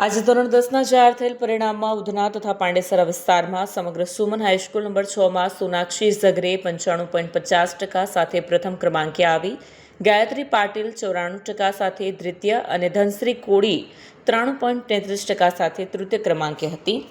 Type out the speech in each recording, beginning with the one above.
આજે ધોરણ 10ના જાહેર થયેલ પરિણામમાં ઉધના તથા પાંડેસરા વિસ્તારમાં સમગ્ર સુમન હાઈસ્કૂલ નંબર 6માં સોનાક્ષી ઝગરે 95.50% સાથે પ્રથમ ક્રમાંકે આવી, ગાયત્રી પાટીલ 94% સાથે દ્વિતીય અને ધનશ્રી કોળી 93.33% સાથે તૃતીય ક્રમાંકે હતી.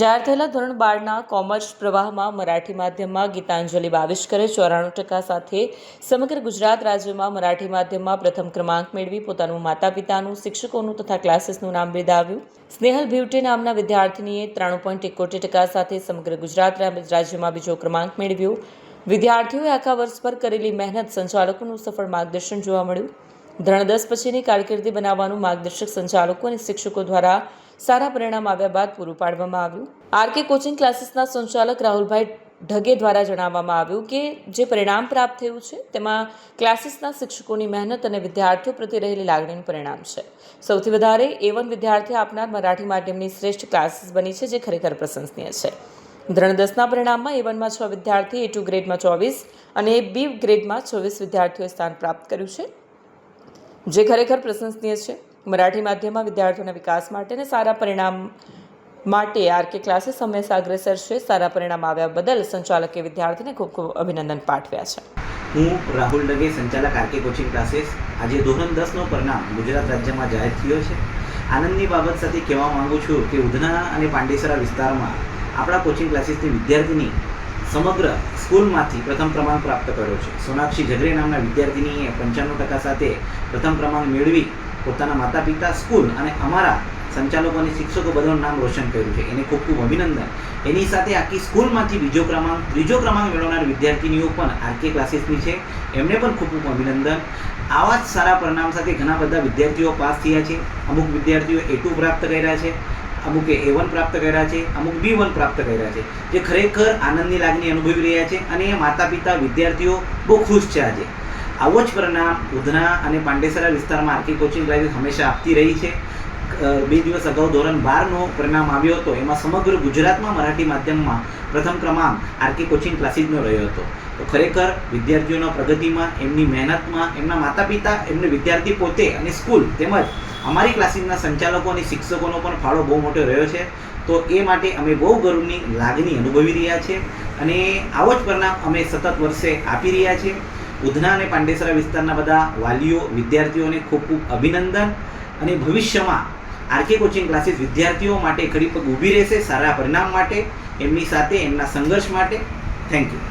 જાહેર થયેલા ધોરણ 12ના કોમર્સ પ્રવાહમાં મરાઠી માધ્યમમાં ગીતાંજલિ બાવિસ્કરે 94% સાથે સમગ્ર ગુજરાત રાજ્યમાં મરાઠી માધ્યમમાં પ્રથમ ક્રમાંક મેળવી પોતાનું માતા પિતાનું, શિક્ષકોનું તથા ક્લાસીસનું નામ બિરદાવ્યું. સ્નેહલ બ્યુટી નામના વિદ્યાર્થીનીએ 93.71% સાથે સમગ્ર ગુજરાત રાજ્યમાં બીજો ક્રમાંક મેળવ્યો. વિદ્યાર્થીઓએ આખા વર્ષ પર કરેલી મહેનત, સંચાલકોનું સફળ માર્ગદર્શન જોવા મળ્યું. ધોરણ 10 પછીની કારકિર્દી બનાવવાનું માર્ગદર્શક સંચાલકો અને શિક્ષકો દ્વારા સારા પરિણામ આવ્યા બાદ પૂરું પાડવામાં આવ્યું. આરકે કોચિંગ ક્લાસીસના સંચાલક રાહુલભાઈ ઢગે દ્વારા જણાવવામાં આવ્યું કે જે પરિણામ પ્રાપ્ત થયું છે તેમાં ક્લાસીસના શિક્ષકોની મહેનત અને વિદ્યાર્થીઓ પ્રત્યે રહેલી લાગણીનું પરિણામ છે. સૌથી વધારે A1 વિદ્યાર્થી આપનાર મરાઠી માધ્યમની શ્રેષ્ઠ ક્લાસીસ બની છે, જે ખરેખર પ્રશંસનીય છે. ધોરણ 10ના પરિણામમાં A1માં 6 વિદ્યાર્થી, A2 ગ્રેડમાં 24 અને B ગ્રેડમાં 26 વિદ્યાર્થીઓએ સ્થાન પ્રાપ્ત કર્યું છે, જે ખરેખર પ્રશંસનીય છે. મરાઠી માધ્યમમાં વિદ્યાર્થીઓના વિકાસ માટે અને સારા પરિણામ માટે આરકે ક્લાસીસ હંમેશા અગ્રેસર છે. સારા પરિણામ આવ્યા બદલ સંચાલકે વિદ્યાર્થીને ખૂબ ખૂબ અભિનંદન પાઠવ્યા છે. હું રાહુલ ડગે, સંચાલક આરકે કોચિંગ ક્લાસીસ. આજે ધોરણ 10નું પરિણામ ગુજરાત રાજ્યમાં જાહેર થયો છે. આનંદની બાબત સાથે કહેવા માગું છું કે ઉધના અને પાંડેસરા વિસ્તારમાં આપણા કોચિંગ ક્લાસીસની વિદ્યાર્થીની સમગ્ર સ્કૂલમાંથી પ્રથમ ક્રમાંક પ્રાપ્ત કર્યો છે. સોનાક્ષી ઝગરે નામના વિદ્યાર્થીનીએ 95% સાથે પ્રથમ ક્રમાંક મેળવી પોતાના માતા પિતા, સ્કૂલ અને અમારા સંચાલકો અને શિક્ષકો બધાનું નામ રોશન કર્યું છે. એને ખૂબ ખૂબ અભિનંદન. એની સાથે આખી સ્કૂલમાંથી ત્રીજો ક્રમાંક મેળવનાર વિદ્યાર્થીનીઓ પણ આરકે ક્લાસીસની છે. એમને પણ ખૂબ ખૂબ અભિનંદન. આવા જ સારા પરિણામ સાથે ઘણા બધા વિદ્યાર્થીઓ પાસ થયા છે. અમુક વિદ્યાર્થીઓ A2 પ્રાપ્ત કર્યા છે, અમુકે A1 પ્રાપ્ત કર્યા છે, અમુક B1 પ્રાપ્ત કર્યા છે, જે ખરેખર આનંદની લાગણી અનુભવી રહ્યા છે અને માતા પિતા, વિદ્યાર્થીઓ બહુ ખુશ છે. આજે આવો જ પરિણામ ઉધના અને પાંડેસરા વિસ્તારમાં આરકે કોચિંગ ક્લાસીસ હંમેશા આપતી રહી છે. 2 દિવસ અગાઉ ધોરણ 12નું પરિણામ આવ્યો હતો. એમાં સમગ્ર ગુજરાતમાં મરાઠી માધ્યમમાં પ્રથમ ક્રમાંક આરકે કોચિંગ ક્લાસીસનો રહ્યો હતો. તો ખરેખર વિદ્યાર્થીઓના પ્રગતિમાં, એમની મહેનતમાં, એમના માતા પિતા, એમને વિદ્યાર્થી પોતે અને સ્કૂલ તેમજ અમારી ક્લાસીસના સંચાલકો અને શિક્ષકોનો પણ ફાળો બહુ મોટો રહ્યો છે. તો એ માટે અમે બહુ ગર્વની લાગણી અનુભવી રહ્યા છીએ અને આવો જ પરિણામ અમે સતત વર્ષે આપી રહ્યા છીએ. ઉધના અને પાંડેસરા વિસ્તારના બધા વાલીઓ, વિદ્યાર્થીઓને ખૂબ ખૂબ અભિનંદન અને ભવિષ્યમાં આરકે કોચિંગ ક્લાસીસ વિદ્યાર્થીઓ માટે ખડી પગ ઊભી રહેશે, સારા પરિણામ માટે, એમની સાથે એમના સંઘર્ષ માટે. Thank you.